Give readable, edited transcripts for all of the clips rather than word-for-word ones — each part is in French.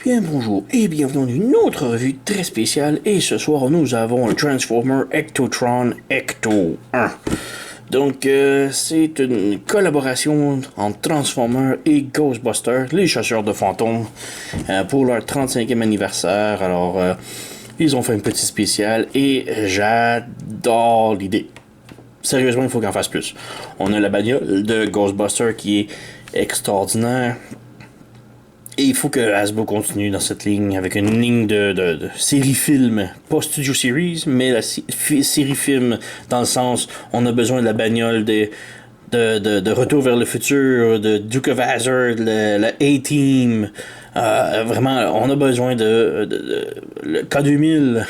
Bien bonjour et bienvenue dans une autre revue très spéciale et ce soir nous avons le Transformer Ectotron Ecto 1. Donc c'est une collaboration entre Transformer et Ghostbusters, les chasseurs de fantômes, pour leur 35e anniversaire. Alors ils ont fait une petite spéciale et j'adore l'idée. Sérieusement, il faut qu'on fasse plus. On a la bagnole de Ghostbusters qui est extraordinaire. Et il faut que Hasbro continue dans cette ligne avec une ligne de série film, pas Studio Series, mais la série film dans le sens on a besoin de la bagnole de Retour vers le futur, de Duke of Hazzard, la A-Team. Vraiment, on a besoin de le K2000,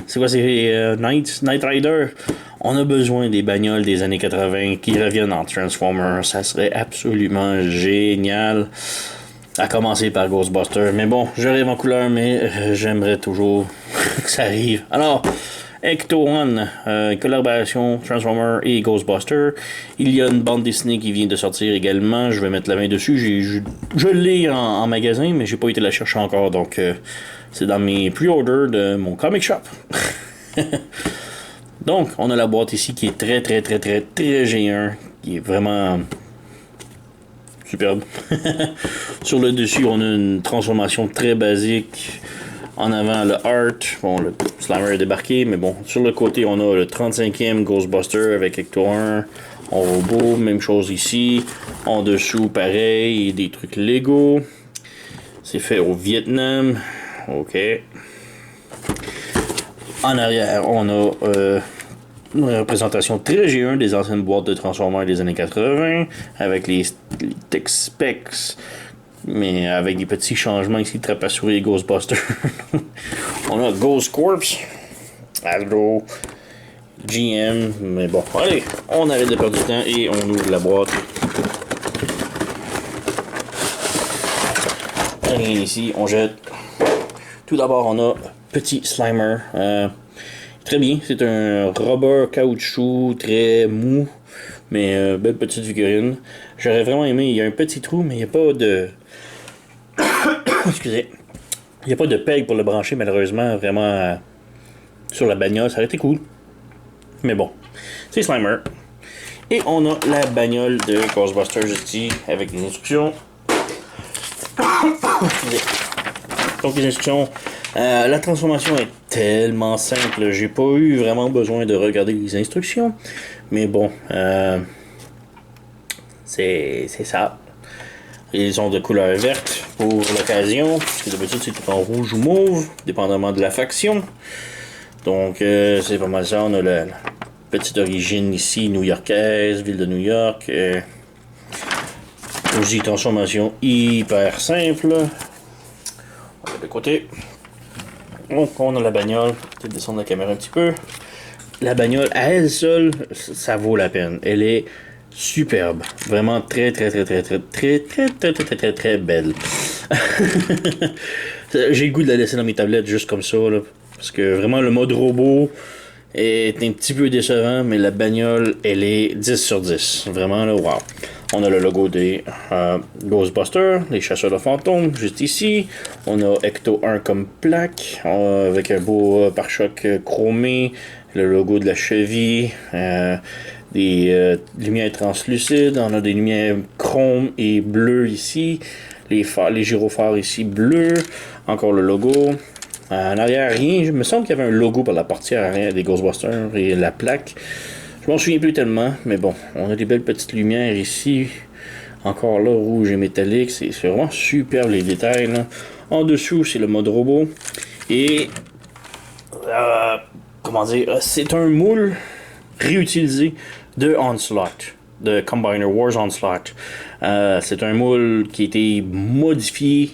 c'est quoi, c'est Knight Rider. On a besoin des bagnoles des années 80 qui reviennent en Transformers. Ça serait absolument génial. À commencer par Ghostbusters. Mais bon, je rêve en couleur, mais j'aimerais toujours que ça arrive. Alors, Ecto One, collaboration Transformers et Ghostbusters. Il y a une bande dessinée qui vient de sortir également. Je vais mettre la main dessus. Je l'ai en magasin, mais j'ai pas été la chercher encore. Donc, c'est dans mes pre-orders de mon comic shop. Donc, on a la boîte ici qui est très G1, qui est vraiment superbe. Sur le dessus, on a une transformation très basique. En avant, le Art. Bon, le Slammer est débarqué, mais bon. Sur le côté, on a le 35e Ghostbuster avec Ecto 1 en robot. Même chose ici. En dessous, pareil. Des trucs Lego. C'est fait au Vietnam. OK. En arrière, on a une représentation très G1 des anciennes boîtes de Transformers des années 80, avec les tech specs, mais avec des petits changements ici, Trapassouri et Ghostbusters. On a Ghost Corps, Hasbro, GM, mais bon, allez, on arrête de perdre du temps et on ouvre la boîte. Rien ici, on jette. Tout d'abord, on a petit Slimer. Très bien, c'est un rubber caoutchouc très mou, mais belle petite figurine. J'aurais vraiment aimé, il y a un petit trou, mais il n'y a pas de... Excusez. Il n'y a pas de peg pour le brancher, malheureusement, vraiment sur la bagnole. Ça aurait été cool. Mais bon, c'est Slimer. Et on a la bagnole de Ghostbusters ici, avec les instructions. Donc les instructions... la transformation est tellement simple, j'ai pas eu vraiment besoin de regarder les instructions, mais bon, c'est ça. Ils sont de couleur verte pour l'occasion, parce que d'habitude c'est tout en rouge ou mauve, dépendamment de la faction. Donc c'est pas mal ça, on a la petite origine ici, new-yorkaise, ville de New York. Aussi transformation hyper simple. On va de côté. Donc, on a la bagnole. Peut-être descendre la caméra un petit peu. La bagnole, à elle seule, ça vaut la peine. Elle est superbe. Vraiment très belle. J'ai le goût de la laisser dans mes tablettes juste comme ça. Là, parce que vraiment, le mode robot est un petit peu décevant, mais la bagnole, elle est 10 sur 10. Vraiment, là, wow. On a le logo des Ghostbusters, les chasseurs de fantômes, juste ici. On a Ecto 1 comme plaque, avec un beau pare-choc chromé, le logo de la cheville, des lumières translucides. On a des lumières chrome et bleues ici. Les gyrophares ici bleus. Encore le logo. En arrière, rien. Il me semble qu'il y avait un logo par la partie arrière des Ghostbusters et la plaque. Je m'en souviens plus tellement, mais bon, on a des belles petites lumières ici. Encore là, rouge et métallique. C'est vraiment superbe les détails. Là. En dessous, c'est le mode robot. Et, comment dire, c'est un moule réutilisé de Onslaught, de Combiner Wars Onslaught. C'est un moule qui a été modifié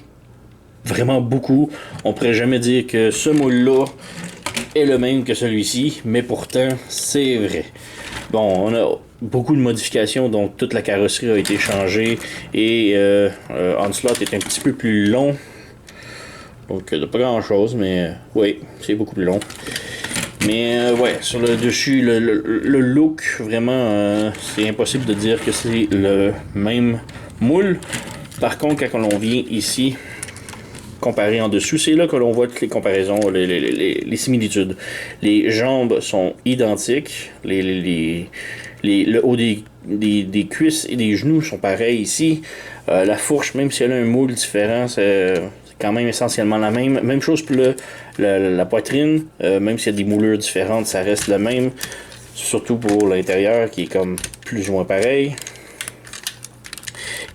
vraiment beaucoup. On pourrait jamais dire que ce moule-là est le même que celui-ci, mais pourtant, c'est vrai. Bon, on a beaucoup de modifications, donc toute la carrosserie a été changée et Onslaught est un petit peu plus long. Donc, pas grand chose, mais oui, c'est beaucoup plus long. Mais ouais, sur le dessus, le look, vraiment, c'est impossible de dire que c'est le même moule. Par contre, quand on vient ici, comparer en dessous, c'est là que l'on voit toutes les comparaisons, les similitudes. Les jambes sont identiques, le haut des cuisses et des genoux sont pareils ici. La fourche, même si elle a un moule différent, c'est quand même essentiellement la même. Même chose pour la poitrine, même s'il y a des moulures différentes, ça reste le même. Surtout pour l'intérieur qui est comme plus ou moins pareil.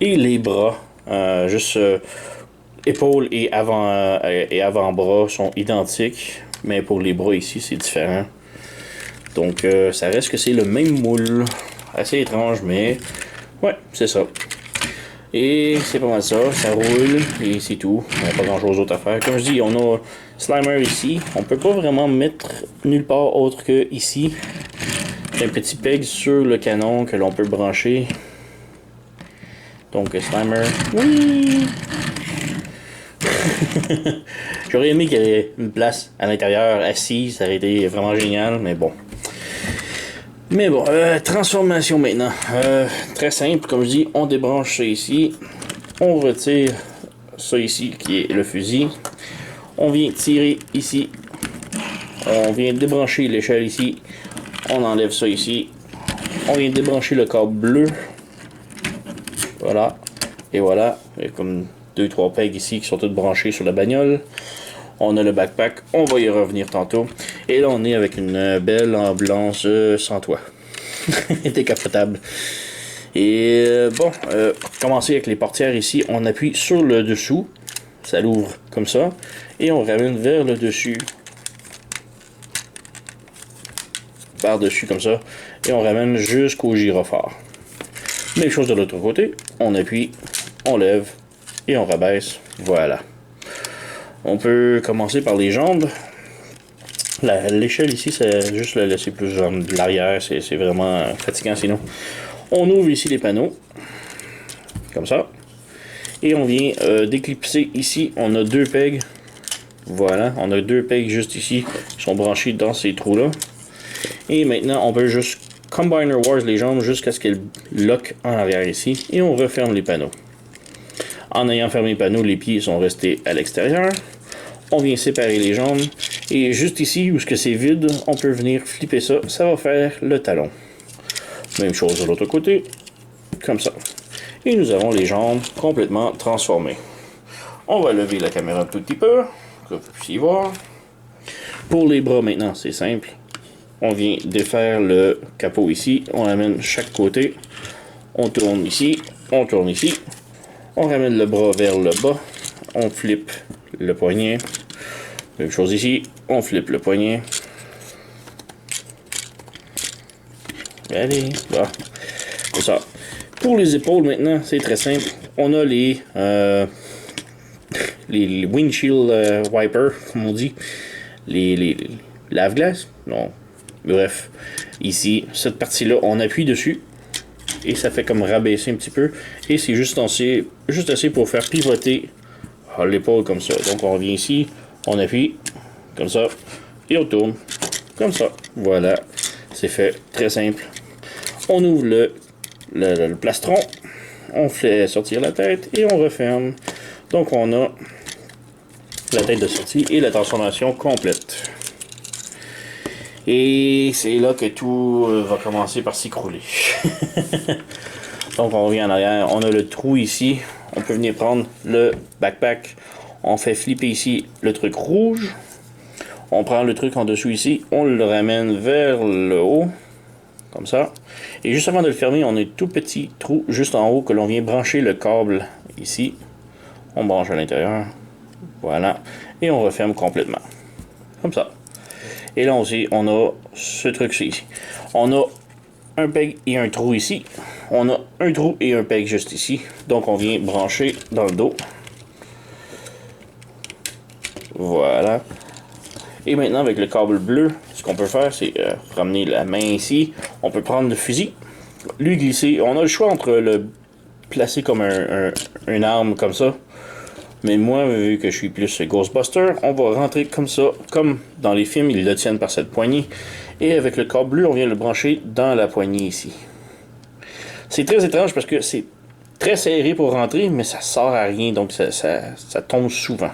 Et les bras, juste épaules et avant-bras sont identiques, mais pour les bras ici c'est différent. Donc ça reste que c'est le même moule. Assez étrange, mais ouais, c'est ça. Et c'est pas mal ça, ça roule et c'est tout. Il n'y a pas grand chose d'autre à faire. Comme je dis, on a Slimer ici. On peut pas vraiment mettre nulle part autre que ici. Un petit peg sur le canon que l'on peut brancher. Donc Slimer, oui! J'aurais aimé qu'il y ait une place à l'intérieur assise, ça aurait été vraiment génial, mais bon. Transformation maintenant. Très simple, comme je dis, on débranche ça ici. On retire ça ici, qui est le fusil. On vient tirer ici. On vient débrancher l'échelle ici. On enlève ça ici. On vient débrancher le câble bleu. Voilà. Et voilà. Il y a comme 2-3 pegs ici qui sont toutes branchées sur la bagnole. On a le backpack, on va y revenir tantôt. Et là, on est avec une belle ambulance sans toit. Décapotable. Et commencer avec les portières ici. On appuie sur le dessous. Ça l'ouvre comme ça. Et on ramène vers le dessus. Par-dessus comme ça. Et on ramène jusqu'au gyrophare. Même chose de l'autre côté. On appuie, on lève et on rabaisse. Voilà. On peut commencer par les jambes. L'échelle ici, c'est juste la laisser plus de l'arrière. C'est vraiment fatigant sinon. On ouvre ici les panneaux. Comme ça. Et on vient déclipser ici. On a 2 pegs. Voilà. On a 2 pegs juste ici. Qui sont branchés dans ces trous-là. Et maintenant, on peut juste Combiner Wars les jambes jusqu'à ce qu'elles lock en arrière ici. Et on referme les panneaux. En ayant fermé les panneaux, les pieds sont restés à l'extérieur. On vient séparer les jambes. Et juste ici, où c'est vide, on peut venir flipper ça. Ça va faire le talon. Même chose de l'autre côté. Comme ça. Et nous avons les jambes complètement transformées. On va lever la caméra un tout petit peu. Que vous puissiez voir. Pour les bras maintenant, c'est simple. On vient défaire le capot ici. On amène chaque côté. On tourne ici. On tourne ici. On ramène le bras vers le bas. On flippe le poignet. Même chose ici. On flippe le poignet. Allez, voilà. C'est ça. Pour les épaules maintenant, c'est très simple. On a les windshield wipers, comme on dit. Les lave-glaces. Non. Bref. Ici, cette partie-là, on appuie dessus. Et ça fait comme rabaisser un petit peu. Et c'est juste assez pour faire pivoter l'épaule comme ça. Donc on revient ici, on appuie, comme ça, et on tourne, comme ça. Voilà, c'est fait, très simple. On ouvre le plastron, on fait sortir la tête et on referme. Donc on a la tête de sortie et la transformation complète. Et c'est là que tout va commencer par s'écrouler. Donc on revient en arrière, on a le trou ici, on peut venir prendre le backpack, on fait flipper ici le truc rouge, on prend le truc en dessous ici, on le ramène vers le haut, comme ça, et juste avant de le fermer, on a un tout petit trou juste en haut que l'on vient brancher le câble ici, on branche à l'intérieur, voilà, et on referme complètement, comme ça. Et là aussi, on a ce truc-ci ici. On a un peg et un trou ici. On a un trou et un peg juste ici. Donc on vient brancher dans le dos. Voilà. Et maintenant avec le câble bleu, ce qu'on peut faire, c'est ramener la main ici. On peut prendre le fusil, lui glisser. On a le choix entre le placer comme une arme comme ça. Mais moi, vu que je suis plus Ghostbuster, on va rentrer comme ça, comme dans les films, ils le tiennent par cette poignée. Et avec le câble bleu, on vient le brancher dans la poignée ici. C'est très étrange parce que c'est très serré pour rentrer, mais ça sort à rien, donc ça tombe souvent.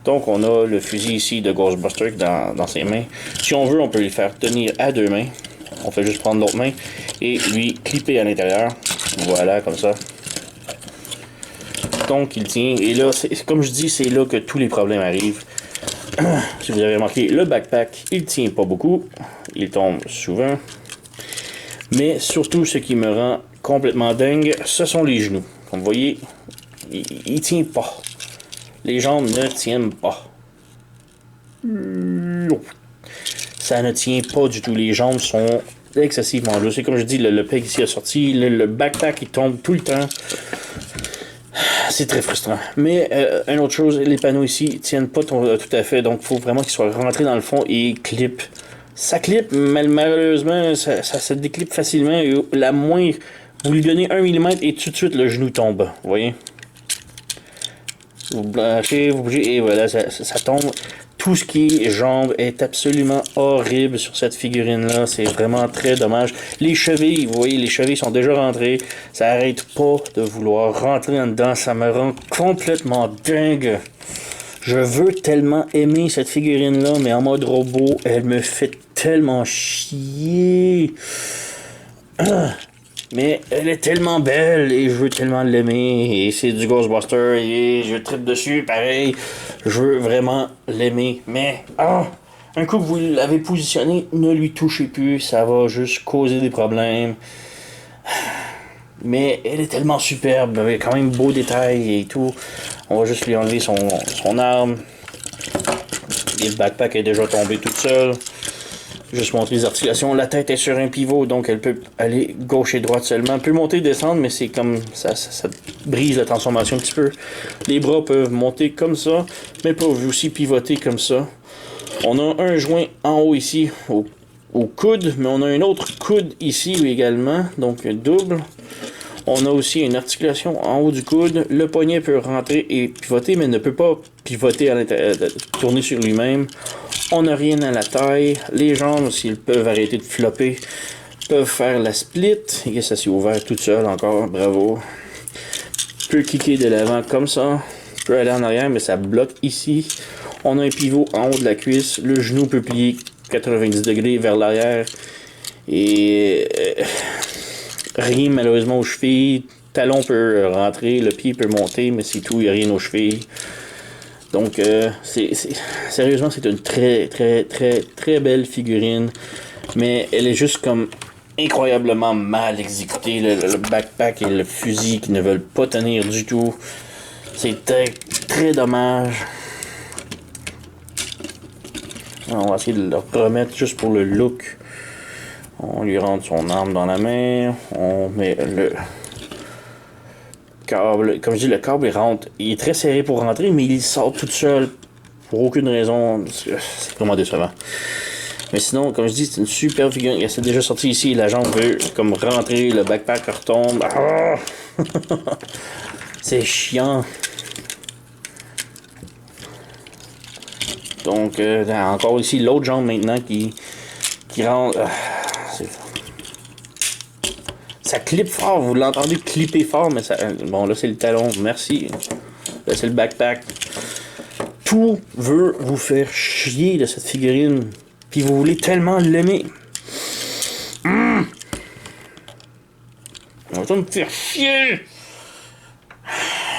Donc on a le fusil ici de Ghostbuster dans ses mains. Si on veut, on peut le faire tenir à deux mains. On fait juste prendre l'autre main et lui clipper à l'intérieur. Voilà, comme ça. Donc il tient. Et là, comme je dis, c'est là que tous les problèmes arrivent. Si vous avez remarqué, le backpack, il tient pas beaucoup. Il tombe souvent. Mais surtout, ce qui me rend complètement dingue, ce sont les genoux. Comme vous voyez, il tient pas. Les jambes ne tiennent pas. Ça ne tient pas du tout. Les jambes sont excessivement lourdes. C'est comme je dis, le peg ici a sorti. Le backpack, il tombe tout le temps. C'est très frustrant. Mais une autre chose, les panneaux ici tiennent pas tout à fait. Donc, il faut vraiment qu'ils soient rentrés dans le fond et clip. Ça clip, mais malheureusement, ça se déclipe facilement. Et la moindre, vous lui donnez 1 mm et tout de suite, le genou tombe. Vous voyez? Vous blanchez, vous bougez et voilà, ça tombe. Tout ce qui est jambes est absolument horrible sur cette figurine-là. C'est vraiment très dommage. Les chevilles, vous voyez, les chevilles sont déjà rentrées. Ça arrête pas de vouloir rentrer en dedans. Ça me rend complètement dingue. Je veux tellement aimer cette figurine-là, mais en mode robot, elle me fait tellement chier. Mais elle est tellement belle et je veux tellement l'aimer. Et c'est du Ghostbuster et je tripe dessus, pareil. Je veux vraiment l'aimer. Mais, un coup que vous l'avez positionné, ne lui touchez plus. Ça va juste causer des problèmes. Mais elle est tellement superbe, avec quand même beaux détails et tout. On va juste lui enlever son arme. Et le backpack est déjà tombé tout seul. Juste montrer les articulations. La tête est sur un pivot, donc elle peut aller gauche et droite seulement. Elle peut monter et descendre, mais c'est comme ça brise la transformation un petit peu. Les bras peuvent monter comme ça, mais peuvent aussi pivoter comme ça. On a un joint en haut ici, au coude, mais on a un autre coude ici également, donc double. On a aussi une articulation en haut du coude. Le poignet peut rentrer et pivoter, mais ne peut pas pivoter à l'intérieur, tourner sur lui-même. On n'a rien à la taille. Les jambes, s'ils peuvent arrêter de flopper, peuvent faire la split. Et ça s'est ouvert tout seul encore. Bravo. Peut cliquer de l'avant comme ça. Peut aller en arrière, mais ça bloque ici. On a un pivot en haut de la cuisse. Le genou peut plier 90 degrés vers l'arrière. Et rien malheureusement aux chevilles. Talon peut rentrer, le pied peut monter, mais c'est tout, il n'y a rien aux chevilles. Donc, sérieusement, c'est une très, très, très, très belle figurine. Mais elle est juste comme incroyablement mal exécutée. Le backpack et le fusil qui ne veulent pas tenir du tout. C'est très, très dommage. On va essayer de le remettre juste pour le look. On lui rentre son arme dans la main. On met le câble. Comme je dis, le câble il rentre. Il est très serré pour rentrer, mais il sort tout seul. Pour aucune raison. C'est vraiment décevant. Mais sinon, comme je dis, c'est une super figurine. Elle s'est déjà sortie ici. La jambe veut comme rentrer. Le backpack retombe. Ah! C'est chiant. Donc, encore ici, l'autre jambe maintenant qui rentre. Ça clippe fort, vous l'entendez clipper fort, mais ça. Bon, là c'est le talon, merci. Là c'est le backpack. Tout veut vous faire chier de cette figurine. Puis vous voulez tellement l'aimer. On va me faire chier.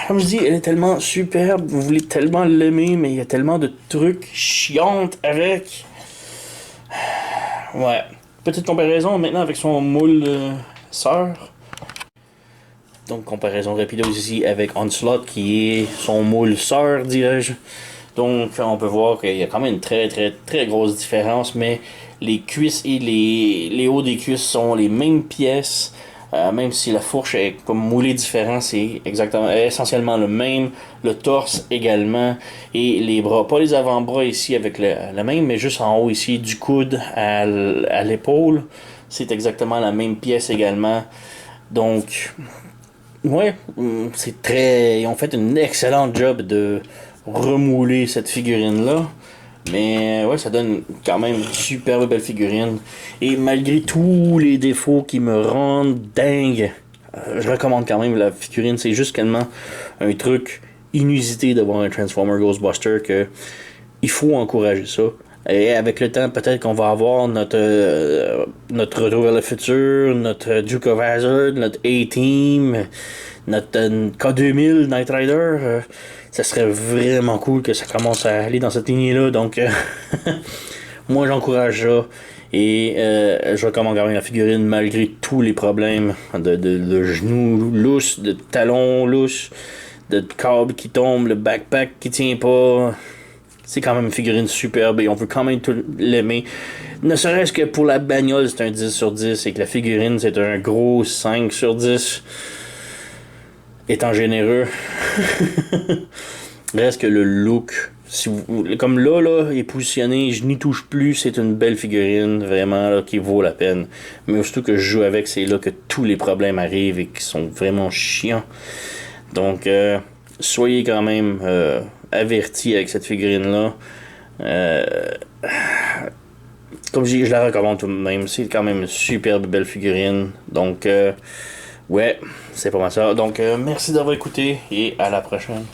Comme je dis, elle est tellement superbe, vous voulez tellement l'aimer, mais il y a tellement de trucs chiantes avec. Ouais. Petite comparaison maintenant avec son moule sœur. Donc comparaison rapide ici avec Onslaught qui est son moule sœur, dirais-je. Donc on peut voir qu'il y a quand même une très très très grosse différence, mais les cuisses et les hauts des cuisses sont les mêmes pièces. Même si la fourche est comme moulée différent, c'est exactement essentiellement le même. Le torse également. Et les bras, pas les avant-bras ici avec le même, mais juste en haut ici, du coude à l'épaule. C'est exactement la même pièce également. Donc, ouais, c'est très. Ils ont fait une excellente job de remouler cette figurine-là. Mais ouais, ça donne quand même une super belle figurine. Et malgré tous les défauts qui me rendent dingue je recommande quand même la figurine. C'est juste tellement un truc inusité d'avoir un Transformer Ghostbuster que il faut encourager ça. Et avec le temps, peut-être qu'on va avoir notre Retour vers le futur, notre Duke of Hazzard, notre A-Team, notre K2000 Knight Rider. Ça serait vraiment cool que ça commence à aller dans cette lignée-là. Donc, moi, j'encourage ça. Et je recommande quand même la figurine malgré tous les problèmes de genoux lousses, de talons lousses, de câbles qui tombent, le backpack qui tient pas. C'est quand même une figurine superbe et on veut quand même tout l'aimer. Ne serait-ce que pour la bagnole, c'est un 10 sur 10 et que la figurine, c'est un gros 5 sur 10. Étant généreux. Reste que le look, si vous, comme là, il est positionné, je n'y touche plus, c'est une belle figurine, vraiment, là, qui vaut la peine. Mais surtout que je joue avec, c'est là que tous les problèmes arrivent et qui sont vraiment chiants. Donc, soyez quand même avertis avec cette figurine-là. Comme je la recommande tout de même. C'est quand même une superbe belle figurine. Donc, ouais, c'est pas mal ça. Donc, merci d'avoir écouté et à la prochaine.